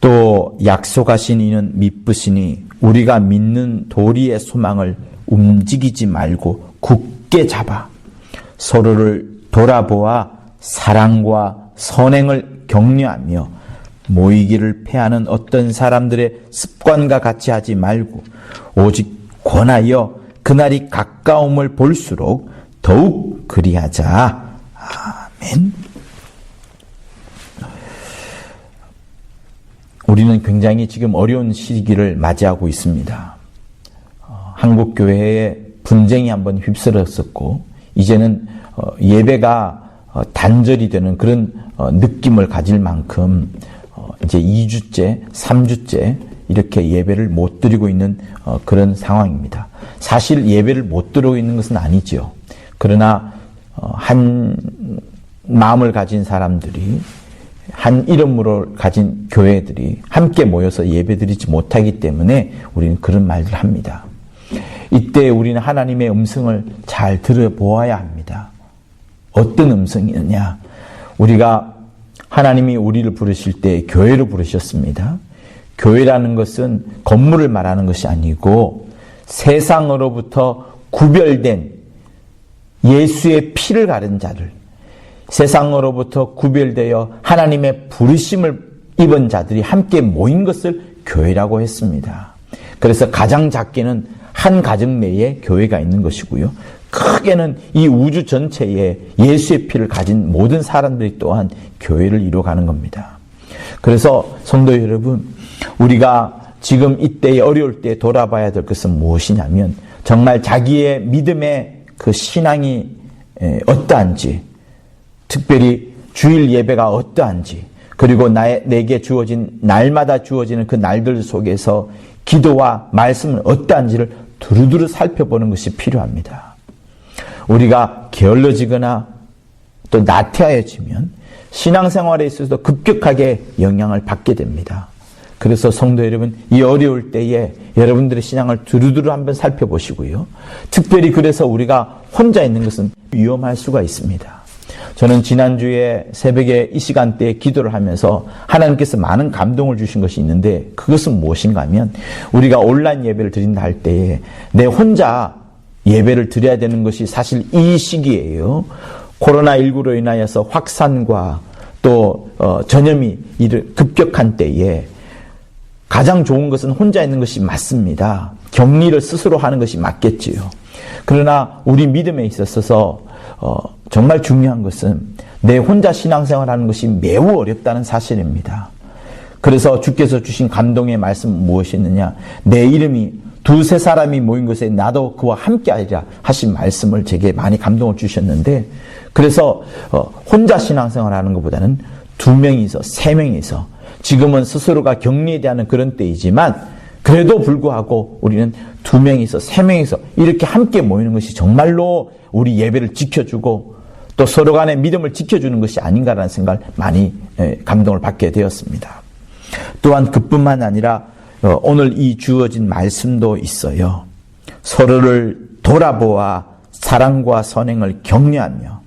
또 약속하신 이는 미쁘시니 우리가 믿는 도리의 소망을 움직이지 말고 굳게 잡아 서로를 돌아보아 사랑과 선행을 격려하며 모이기를 패하는 어떤 사람들의 습관과 같이 하지 말고 오직 권하여 그날이 가까움을 볼수록 더욱 그리하자. 아멘. 우리는 굉장히 지금 어려운 시기를 맞이하고 있습니다. 한국교회에 분쟁이 한번 휩쓸었었고 이제는 예배가 단절이 되는 그런 느낌을 가질 만큼 이제 2주째, 3주째 이렇게 예배를 못 드리고 있는 그런 상황입니다. 사실 예배를 못 드리고 있는 것은 아니죠. 그러나 한 마음을 가진 사람들이 한 이름으로 가진 교회들이 함께 모여서 예배드리지 못하기 때문에 우리는 그런 말들을 합니다. 이때 우리는 하나님의 음성을 잘 들어보아야 합니다. 어떤 음성이느냐? 우리가 하나님이 우리를 부르실 때 교회로 부르셨습니다. 교회라는 것은 건물을 말하는 것이 아니고 세상으로부터 구별된 예수의 피를 가른 자들, 세상으로부터 구별되어 하나님의 부르심을 입은 자들이 함께 모인 것을 교회라고 했습니다. 그래서 가장 작게는 한 가정 내에 교회가 있는 것이고요. 크게는 이 우주 전체에 예수의 피를 가진 모든 사람들이 또한 교회를 이루어가는 겁니다. 그래서 성도 여러분, 우리가 지금 이때에 어려울 때 돌아봐야 될 것은 무엇이냐면 정말 자기의 믿음의 그 신앙이 어떠한지, 특별히 주일 예배가 어떠한지, 그리고 내게 주어진 날마다 주어지는 그 날들 속에서 기도와 말씀은 어떠한지를 두루두루 살펴보는 것이 필요합니다. 우리가 게을러지거나 또 나태해지면 신앙생활에 있어서도 급격하게 영향을 받게 됩니다. 그래서 성도 여러분, 이 어려울 때에 여러분들의 신앙을 두루두루 한번 살펴보시고요. 특별히 그래서 우리가 혼자 있는 것은 위험할 수가 있습니다. 저는 지난주에 새벽에 이 시간대에 기도를 하면서 하나님께서 많은 감동을 주신 것이 있는데 그것은 무엇인가 하면 우리가 온라인 예배를 드린다 할 때에 내 혼자 예배를 드려야 되는 것이 사실 이 시기예요. 코로나19로 인하여서 확산과 또 전염이 급격한 때에 가장 좋은 것은 혼자 있는 것이 맞습니다. 격리를 스스로 하는 것이 맞겠지요. 그러나 우리 믿음에 있어서 정말 중요한 것은 내 혼자 신앙생활하는 것이 매우 어렵다는 사실입니다. 그래서 주께서 주신 감동의 말씀은 무엇이었느냐? 내 이름이 두세 사람이 모인 곳에 나도 그와 함께하리라 하신 말씀을 제게 많이 감동을 주셨는데, 그래서 혼자 신앙생활하는 것보다는 2명이서 3명이서, 지금은 스스로가 격리에 대한 그런 때이지만 그래도 불구하고 우리는 2명이서 3명이서 이렇게 함께 모이는 것이 정말로 우리 예배를 지켜주고 또 서로 간의 믿음을 지켜주는 것이 아닌가라는 생각을 많이 감동을 받게 되었습니다. 또한 그뿐만 아니라 오늘 이 주어진 말씀도 있어요. 서로를 돌아보아 사랑과 선행을 격려하며.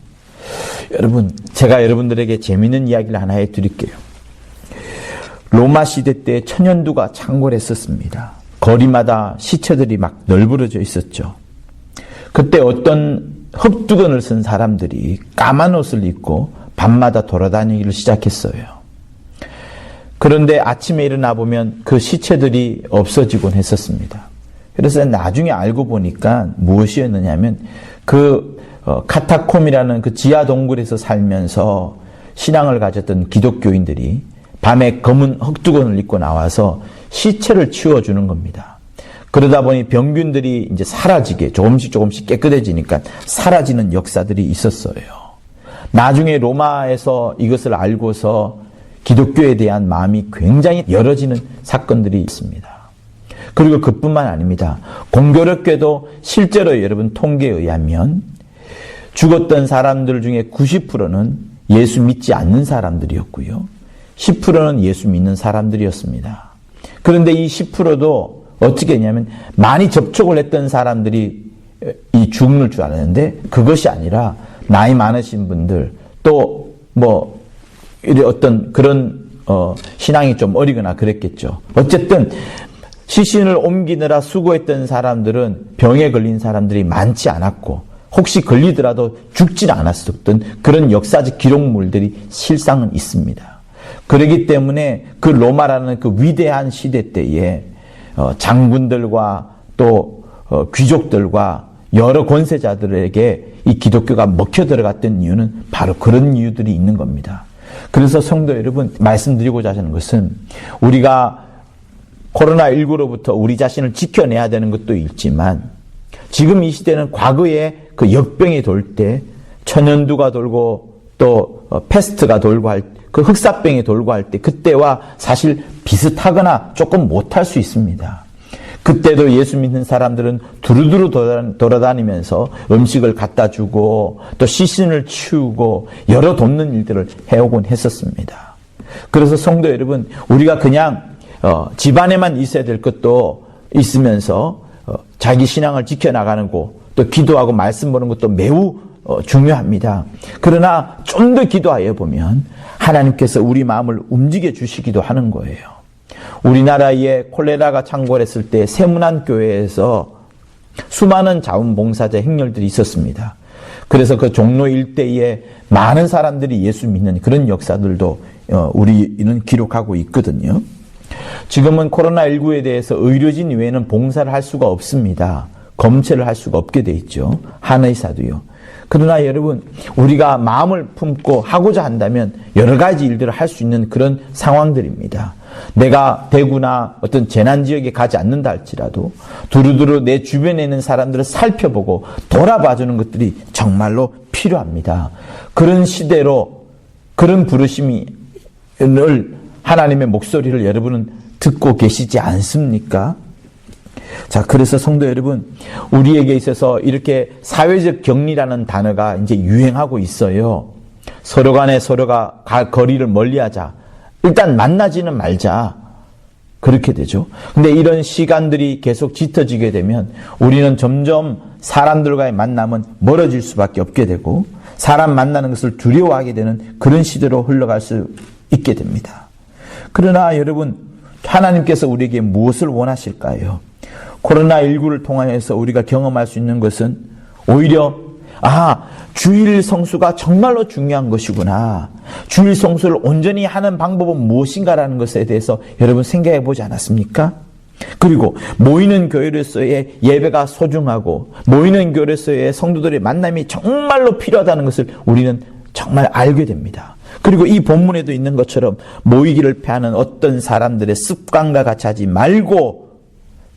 여러분, 제가 여러분들에게 재미있는 이야기를 하나 해드릴게요. 로마 시대 때 천연두가 창궐했었습니다. 거리마다 시체들이 막 널브러져 있었죠. 그때 어떤 흑두건을 쓴 사람들이 까만 옷을 입고 밤마다 돌아다니기를 시작했어요. 그런데 아침에 일어나 보면 그 시체들이 없어지곤 했었습니다. 그래서 나중에 알고 보니까 무엇이었느냐면 그 카타콤이라는 그 지하 동굴에서 살면서 신앙을 가졌던 기독교인들이 밤에 검은 흑두건을 입고 나와서 시체를 치워주는 겁니다. 그러다 보니 병균들이 이제 사라지게 조금씩 깨끗해지니까 사라지는 역사들이 있었어요. 나중에 로마에서 이것을 알고서 기독교에 대한 마음이 굉장히 열어지는 사건들이 있습니다. 그리고 그뿐만 아닙니다. 공교롭게도 실제로 여러분 통계에 의하면 죽었던 사람들 중에 90%는 예수 믿지 않는 사람들이었고요. 10%는 예수 믿는 사람들이었습니다. 그런데 이 10%도 어떻게 했냐면 많이 접촉을 했던 사람들이 이 죽을 줄 알았는데 그것이 아니라 나이 많으신 분들 또 뭐 어떤 그런 신앙이 좀 어리거나 그랬겠죠. 어쨌든 시신을 옮기느라 수고했던 사람들은 병에 걸린 사람들이 많지 않았고 혹시 걸리더라도 죽지 않았었던 그런 역사적 기록물들이 실상은 있습니다. 그렇기 때문에 그 로마라는 그 위대한 시대 때에 장군들과 또 귀족들과 여러 권세자들에게 이 기독교가 먹혀 들어갔던 이유는 바로 그런 이유들이 있는 겁니다. 그래서 성도 여러분, 말씀드리고자 하는 것은 우리가 코로나19로부터 우리 자신을 지켜내야 되는 것도 있지만 지금 이 시대는 과거에 그 역병이 돌 때 천연두가 돌고 또 패스트가 돌고 할 그 흑사병이 돌고 할 때 그때와 사실 비슷하거나 조금 못할 수 있습니다. 그때도 예수 믿는 사람들은 두루두루 돌아다니면서 음식을 갖다 주고 또 시신을 치우고 여러 돕는 일들을 해오곤 했었습니다. 그래서 성도 여러분, 우리가 그냥 집안에만 있어야 될 것도 있으면서 자기 신앙을 지켜나가는 거 또 기도하고 말씀 보는 것도 매우 중요합니다. 그러나 좀 더 기도하여 보면 하나님께서 우리 마음을 움직여 주시기도 하는 거예요. 우리나라에 콜레라가 창궐했을 때 세문안 교회에서 수많은 자원봉사자 행렬들이 있었습니다. 그래서 그 종로 일대에 많은 사람들이 예수 믿는 그런 역사들도 우리는 기록하고 있거든요. 지금은 코로나19에 대해서 의료진 외에는 봉사를 할 수가 없습니다. 검체를 할 수가 없게 돼 있죠. 한의사도요. 그러나 여러분, 우리가 마음을 품고 하고자 한다면 여러 가지 일들을 할 수 있는 그런 상황들입니다. 내가 대구나 어떤 재난지역에 가지 않는다 할지라도 두루두루 내 주변에 있는 사람들을 살펴보고 돌아봐주는 것들이 정말로 필요합니다. 그런 시대로 그런 부르심을 하나님의 목소리를 여러분은 듣고 계시지 않습니까? 자, 그래서 성도 여러분, 우리에게 있어서 이렇게 사회적 격리라는 단어가 이제 유행하고 있어요. 서로 간에 서로가 거리를 멀리하자. 일단 만나지는 말자. 그렇게 되죠. 근데 이런 시간들이 계속 짙어지게 되면 우리는 점점 사람들과의 만남은 멀어질 수밖에 없게 되고 사람 만나는 것을 두려워하게 되는 그런 시대로 흘러갈 수 있게 됩니다. 그러나 여러분, 하나님께서 우리에게 무엇을 원하실까요? 코로나19를 통하여서 우리가 경험할 수 있는 것은 오히려 주일 성수가 정말로 중요한 것이구나. 주일 성수를 온전히 하는 방법은 무엇인가라는 것에 대해서 여러분 생각해 보지 않았습니까? 그리고 모이는 교회로서의 예배가 소중하고 모이는 교회로서의 성도들의 만남이 정말로 필요하다는 것을 우리는 정말 알게 됩니다. 그리고 이 본문에도 있는 것처럼 모이기를 패하는 어떤 사람들의 습관과 같이 하지 말고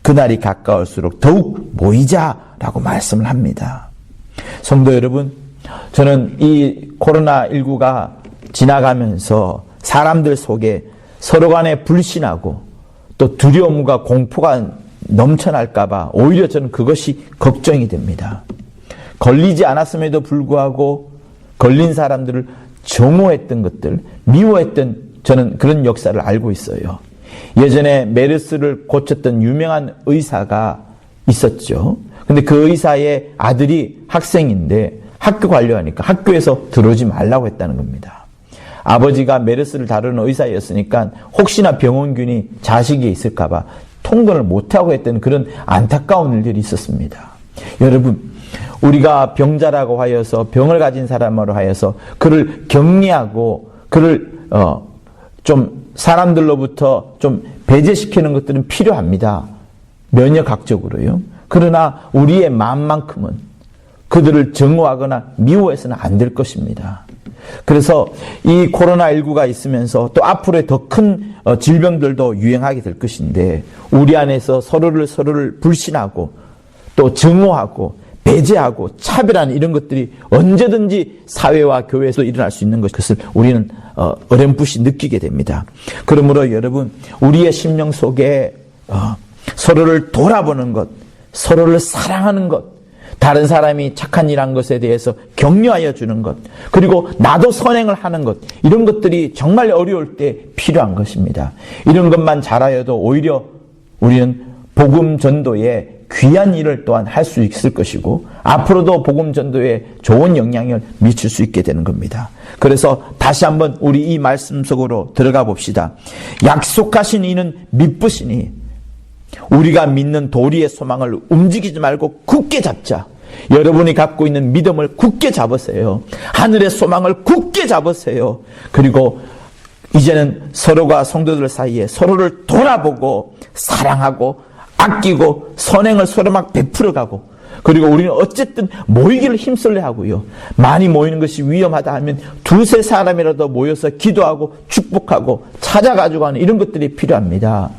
그날이 가까울수록 더욱 모이자라고 말씀을 합니다. 성도 여러분, 저는 이 코로나19가 지나가면서 사람들 속에 서로 간에 불신하고 또 두려움과 공포가 넘쳐날까 봐 오히려 저는 그것이 걱정이 됩니다. 걸리지 않았음에도 불구하고 걸린 사람들을 정오했던 것들, 미워했던 저는 그런 역사를 알고 있어요. 예전에 메르스를 고쳤던 유명한 의사가 있었죠. 근데 그 의사의 아들이 학생인데 학교 관료하니까 학교에서 들어오지 말라고 했다는 겁니다. 아버지가 메르스를 다루는 의사였으니까 혹시나 병원균이 자식이 있을까 봐 통근을 못하고 했던 그런 안타까운 일들이 있었습니다. 여러분, 우리가 병자라고 하여서 병을 가진 사람으로 하여서 그를 격리하고 그를 좀 사람들로부터 좀 배제시키는 것들은 필요합니다. 면역학적으로요. 그러나 우리의 마음만큼은 그들을 정오하거나 미워해서는 안 될 것입니다. 그래서 이 코로나19가 있으면서 또 앞으로의 더 큰 질병들도 유행하게 될 것인데 우리 안에서 서로를 불신하고 또 정오하고 배제하고 차별하는 이런 것들이 언제든지 사회와 교회에서 일어날 수 있는 것을 우리는 어렴풋이 느끼게 됩니다. 그러므로 여러분, 우리의 심령 속에 서로를 돌아보는 것, 서로를 사랑하는 것, 다른 사람이 착한 일한 것에 대해서 격려하여 주는 것, 그리고 나도 선행을 하는 것, 이런 것들이 정말 어려울 때 필요한 것입니다. 이런 것만 잘하여도 오히려 우리는 복음 전도에 귀한 일을 또한 할 수 있을 것이고 앞으로도 복음 전도에 좋은 영향을 미칠 수 있게 되는 겁니다. 그래서 다시 한번 우리 이 말씀 속으로 들어가 봅시다. 약속하신 이는 미쁘시니 우리가 믿는 도리의 소망을 움직이지 말고 굳게 잡자. 여러분이 갖고 있는 믿음을 굳게 잡으세요. 하늘의 소망을 굳게 잡으세요. 그리고 이제는 서로가 성도들 사이에 서로를 돌아보고 사랑하고 아끼고 선행을 서로 막 베풀어가고, 그리고 우리는 어쨌든 모이기를 힘쓸래 하고요. 많이 모이는 것이 위험하다 하면 두세 사람이라도 모여서 기도하고 축복하고 찾아가지고 하는 이런 것들이 필요합니다.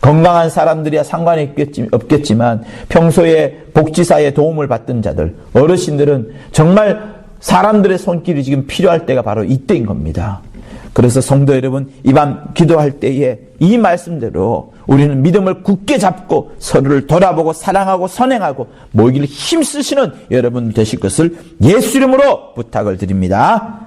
건강한 사람들이야 상관이 없겠지만 평소에 복지사에 도움을 받던 자들, 어르신들은 정말 사람들의 손길이 지금 필요할 때가 바로 이때인 겁니다. 그래서 성도 여러분, 이 밤 기도할 때에 이 말씀대로 우리는 믿음을 굳게 잡고 서로를 돌아보고 사랑하고 선행하고 모이기를 힘쓰시는 여러분 되실 것을 예수 이름으로 부탁을 드립니다.